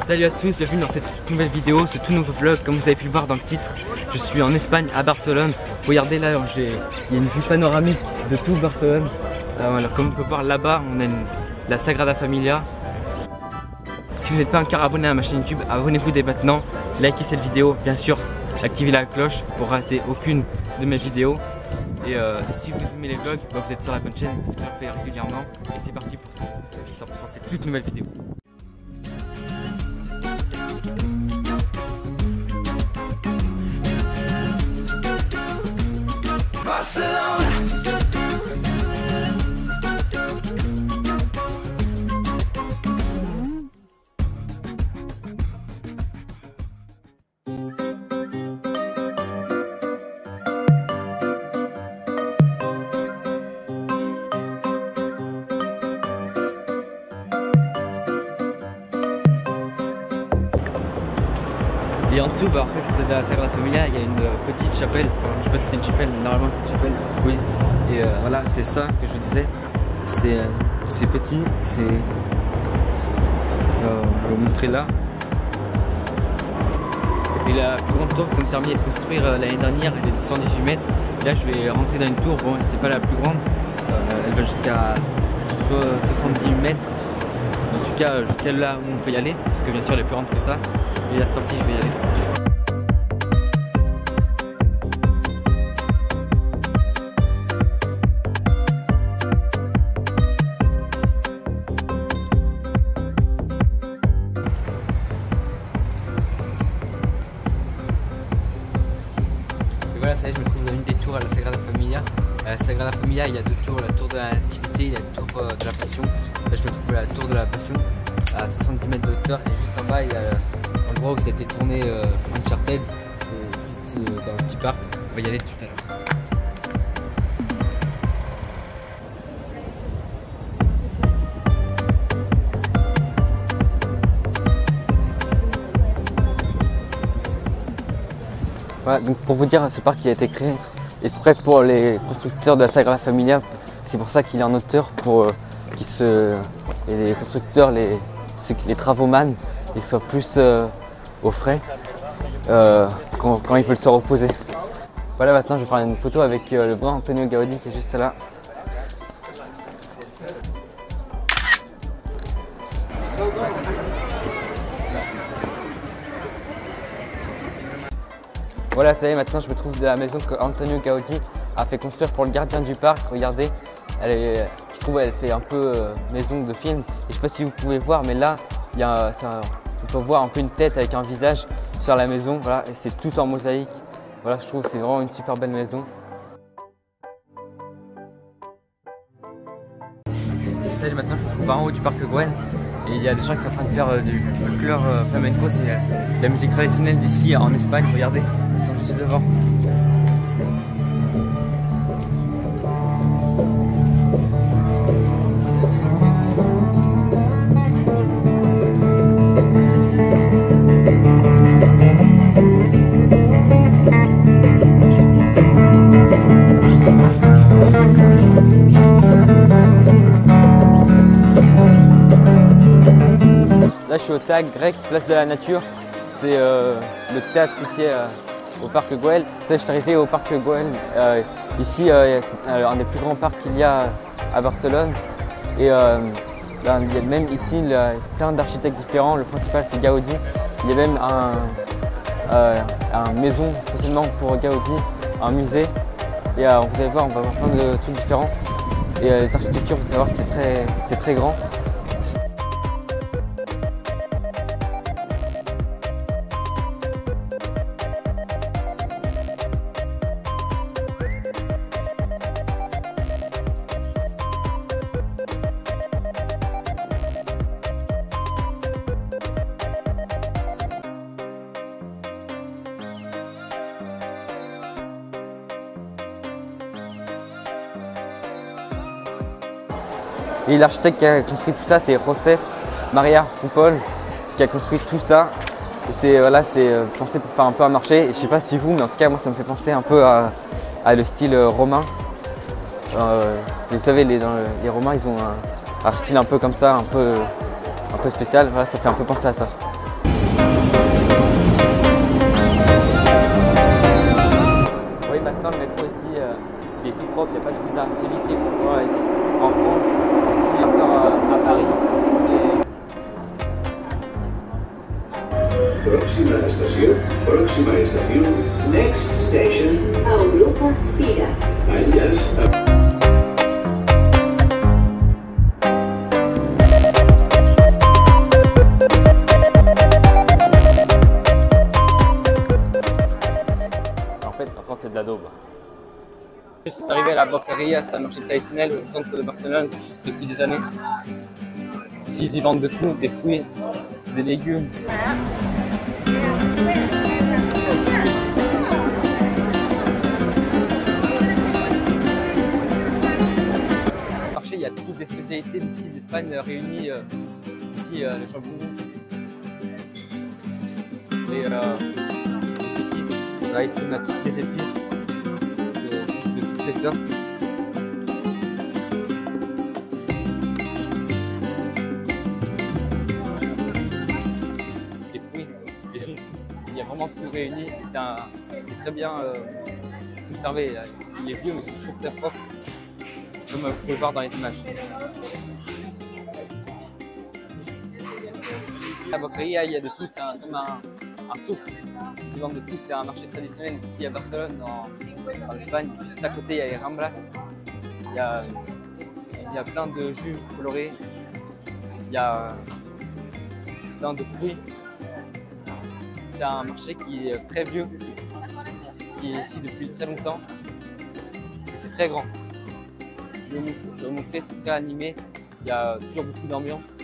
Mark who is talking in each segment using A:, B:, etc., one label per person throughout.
A: Salut à tous, bienvenue dans cette nouvelle vidéo, ce tout nouveau vlog. Comme vous avez pu le voir dans le titre, je suis en Espagne, à Barcelone. Regardez là, il y a une vue panoramique de tout Barcelone. Alors, comme on peut voir là-bas, on a la Sagrada Familia. Si vous n'êtes pas encore abonné à ma chaîne YouTube, abonnez-vous dès maintenant. Likez cette vidéo, bien sûr, activez la cloche pour rater aucune de mes vidéos. Et si vous aimez les vlogs, vous êtes sur la bonne chaîne parce que j'en fais régulièrement. Et c'est parti pour cette toute nouvelle vidéo. Et en dessous, en fait, c'est de la Sagrada Familia, il y a une petite chapelle, enfin, je sais pas si c'est une chapelle, mais normalement c'est une chapelle, oui. Et voilà, c'est ça que je disais, c'est petit, c'est... je vais vous montrer là. Et puis la plus grande tour qu'ils ont terminé de construire l'année dernière, elle est de 118 mètres. Là, je vais rentrer dans une tour, bon, c'est pas la plus grande, elle va jusqu'à 70 mètres. En tout cas, jusqu'à là où on peut y aller, parce que bien sûr elle est plus grande que ça. Et là c'est parti, je vais y aller. Et voilà, ça y est, je me trouve dans une des tours à la Sagrada Familia. À la Sagrada Familia, il y a deux tours, la tour de la Nativité, il y a la tour de la Passion. Là, je me trouve à la tour de la Passion, à 70 mètres de hauteur, et juste en bas, il y a l'endroit où ça a été tourné Uncharted, c'est juste dans un petit parc. On va y aller tout à l'heure. Voilà, donc pour vous dire, ce parc qui a été créé exprès pour les constructeurs de la Sagrada Familia. C'est pour ça qu'il est en hauteur, pour et les constructeurs, les travaux-man, ils soient plus au frais quand ils veulent se reposer. Voilà, maintenant je vais faire une photo avec le grand Antonio Gaudi qui est juste là. Voilà, ça y est, maintenant je me trouve dans la maison que Antonio Gaudi a fait construire pour le gardien du parc. Regardez, je trouve elle fait un peu maison de film. Et je sais pas si vous pouvez voir, mais là, on peut voir un peu une tête avec un visage sur la maison. Voilà, et c'est tout en mosaïque. Voilà, je trouve que c'est vraiment une super belle maison. Et ça, maintenant je me trouve en haut du parc Güell. Et il y a des gens qui sont en train de faire du folklore flamenco, c'est la musique traditionnelle d'ici en Espagne. Regardez, ils sont juste devant. Là je suis au théâtre grec, place de la nature. C'est le théâtre ici au parc Güell. Je suis arrivé au parc Güell. Ici c'est un des plus grands parcs qu'il y a à Barcelone. Et là, il y a même ici plein d'architectes différents. Le principal c'est Gaudi. Il y a même un maison spécialement pour Gaudi, un musée. Et vous allez voir, on va voir plein de trucs différents. Et les architectures, il faut savoir, c'est très grand. Et l'architecte qui a construit tout ça, c'est José María Pujol qui a construit tout ça. C'est pensé pour faire un peu un marché. Et je sais pas si vous, mais en tout cas moi ça me fait penser un peu à le style romain. Vous savez, les Romains, ils ont un style un peu comme ça, un peu spécial. Voilà, ça fait un peu penser à ça. il est tout propre, il n'y a pas toutes les incivilités qu'on voit ici en France, ici encore à Paris.
B: Próxima estación, next station,
C: Ao grupo Pira.
B: Alias.
A: En fait, en France, c'est de la daube. Je suis arrivé à la Boqueria, c'est un marché traditionnel au centre de Barcelone depuis des années. Ici, ils y vendent de tout, des fruits, des légumes. Au marché, il y a toutes les spécialités d'ici d'Espagne réunies. Ici, les champignons, les épices. Là, ici, on a toutes les épices de toutes les sortes. Les fruits, les jus, il y a vraiment tout réuni. C'est très bien conservé. Il est vieux, mais c'est toujours très propre, comme vous pouvez le voir dans les images. La Boqueria, il y a de tout, c'est comme un souk. Ils vendent de tout, c'est un marché traditionnel ici à Barcelone, en Espagne. Juste à côté, il y a les Ramblas. Il y a plein de jus colorés. Il y a plein de fruits. C'est un marché qui est très vieux, qui est ici depuis très longtemps. Et c'est très grand. Je vais vous montrer, c'est très animé. Il y a toujours beaucoup d'ambiance.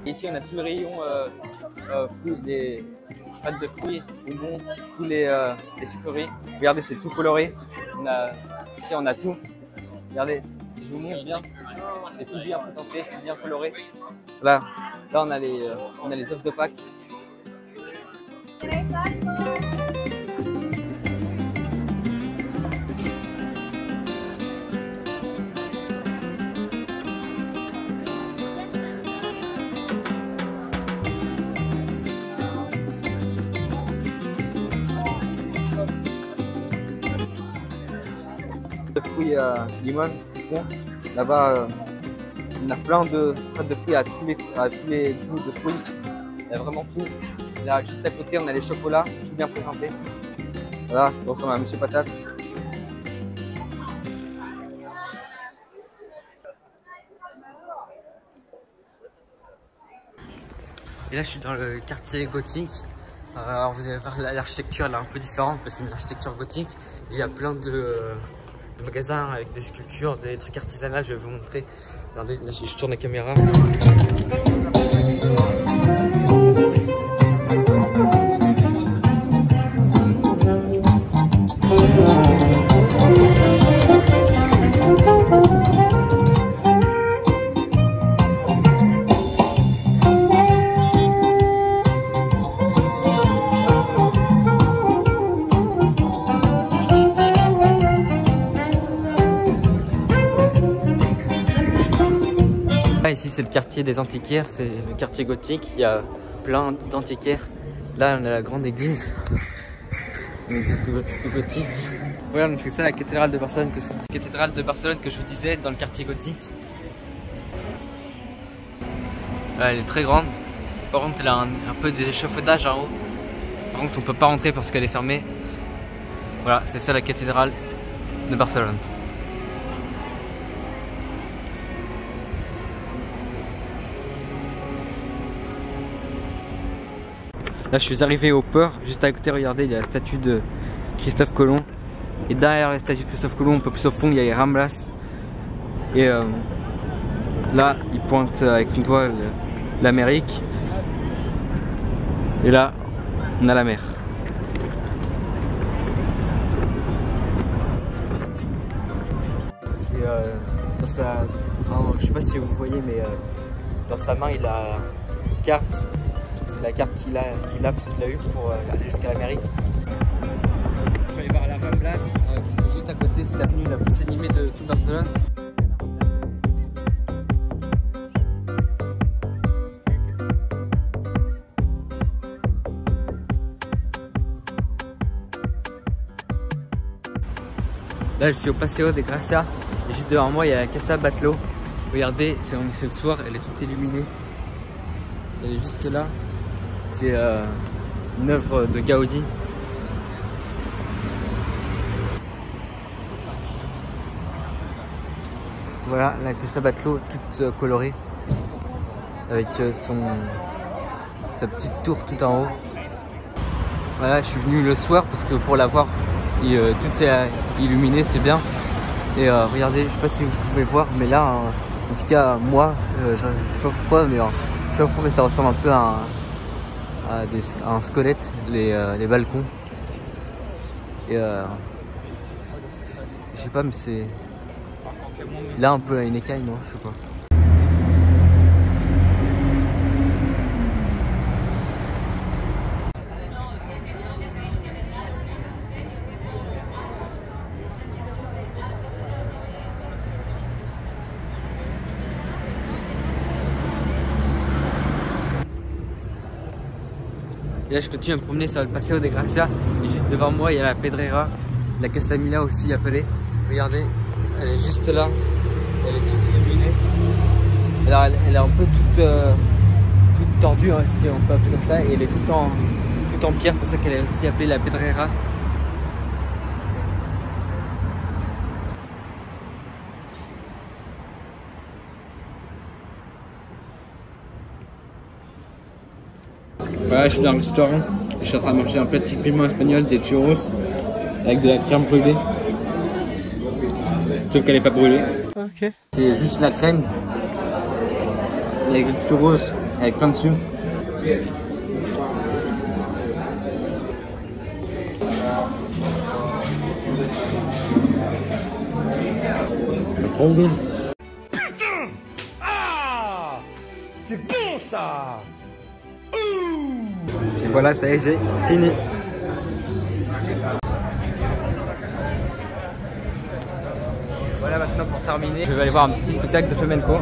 A: Ici, on a tout le rayon fruits, des pâtes de fruits, bonbons, tous les sucreries. Regardez, c'est tout coloré. Ici, on a tout. Regardez, je vous montre bien. C'est tout bien présenté, tout bien coloré. Là on a les œufs de Pâques. De fruits limon, citron. Là-bas, on a plein de pâtes de fruits à tous les goûts de fruits. Il y a vraiment tout. Là, juste à côté, on a les chocolats, tout bien présenté. Voilà, ça ressemble à Monsieur Patate. Et là, je suis dans le quartier gothique. Alors, vous allez voir, l'architecture elle est un peu différente parce que c'est une architecture gothique. Il y a plein de magasins avec des sculptures, des trucs artisanaux. Je vais vous montrer. Regardez, là, je tourne la caméra. Ici c'est le quartier des antiquaires, c'est le quartier gothique, il y a plein d'antiquaires. Là on a la grande église du gothique. Voilà, donc c'est ça la cathédrale de Barcelone que je vous disais dans le quartier gothique. Là, elle est très grande, par contre elle a un peu des échafaudages en haut. Par contre on peut pas rentrer parce qu'elle est fermée. Voilà, c'est ça la cathédrale de Barcelone. Là je suis arrivé au port, juste à côté, regardez, il y a la statue de Christophe Colomb. Et derrière la statue de Christophe Colomb, un peu plus au fond, il y a les Ramblas. Et là, il pointe avec son doigt l'Amérique. Et là, on a la mer. Et dans sa... je sais pas si vous voyez, mais dans sa main, il a une carte. C'est la carte qu'il a eue pour aller jusqu'à l'Amérique. Je vais aller voir la Ramblas, juste à côté, c'est l'avenue la plus animée de tout Barcelone. Là, je suis au Paseo de Gracia et juste devant moi, il y a la Casa Batlló. Regardez, c'est le soir, elle est toute illuminée. Elle est juste là. C'est une œuvre de Gaudi. Voilà, la Casa Batlló toute colorée avec sa petite tour tout en haut. Voilà, je suis venu le soir parce que pour la voir, tout est illuminé, c'est bien. Et regardez, je sais pas si vous pouvez voir, mais là, en tout cas, moi, je sais pas pourquoi, mais je sais pas pourquoi ça ressemble un peu à un squelette, les balcons. Et je sais pas, mais c'est là un peu à une écaille, non, je sais pas. Et là je continue à me promener sur le Paseo de Gracia et juste devant moi il y a la Pedrera, la Castamila aussi appelée. Regardez, elle est juste là, elle est toute illuminée. Alors elle est un peu toute tendue, hein, si on peut appeler comme ça, et elle est toute en pierre, c'est pour ça qu'elle est aussi appelée la Pedrera. Voilà, je suis dans le restaurant, je suis en train de manger un petit piment espagnol, des churros, avec de la crème brûlée. Sauf qu'elle n'est pas brûlée. Okay. C'est juste la crème, avec des churros, avec plein de sucre. Trop bon.
D: Putain! Ah! C'est bon ça!
A: Et voilà, ça y est, j'ai fini. Voilà, maintenant pour terminer, je vais aller voir un petit spectacle de flamenco.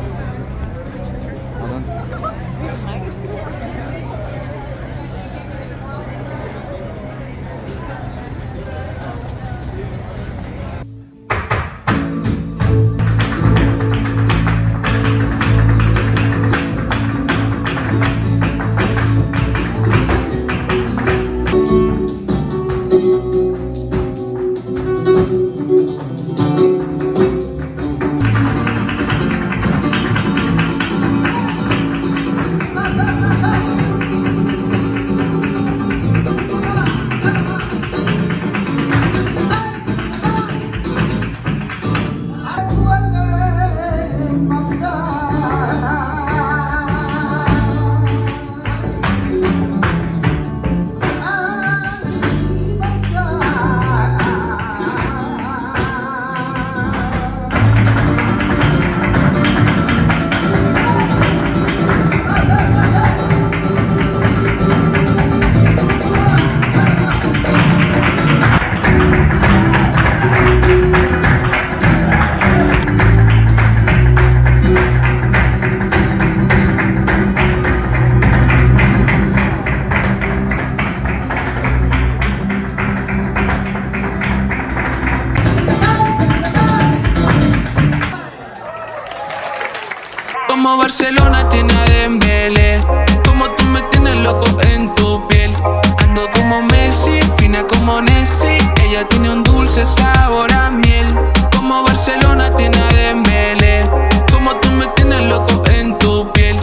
E: Como Barcelona tiene a Dembélé, como tú me tienes loco en tu piel. Ando como Messi, fina como Nessie, ella tiene un dulce sabor a miel. Como Barcelona tiene a Dembélé, como tú me tienes loco en tu piel.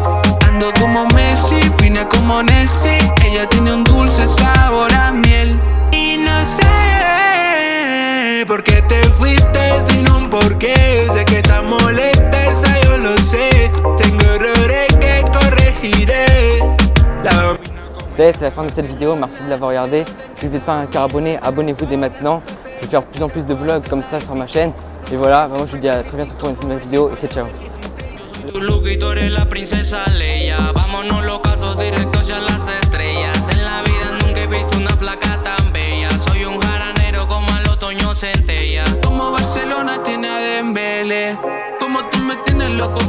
E: Ando como Messi, fina como Nessie, ella tiene un dulce sabor a miel. Y no sé por qué te fuiste sin un porqué, sé que estás molesta, esa yo lo sé. Tengo errores que corregiré.
A: C'est la fin de cette vidéo, merci de l'avoir regardé. Si vous n'êtes pas encore abonné, abonnez-vous dès maintenant. Je vais faire de plus en plus de vlogs comme ça sur ma chaîne. Et voilà, vraiment je vous dis à très bientôt pour une nouvelle vidéo et c'est ciao.
E: Tu look y tú eres la princesa Leia. Vámonos los casos directos hacia las estrellas. En la vida nunca he visto una flaca tan bella. Soy un jaranero como al otoño centella. Como Barcelona tiene a Dembélé, como tú me tienes loco.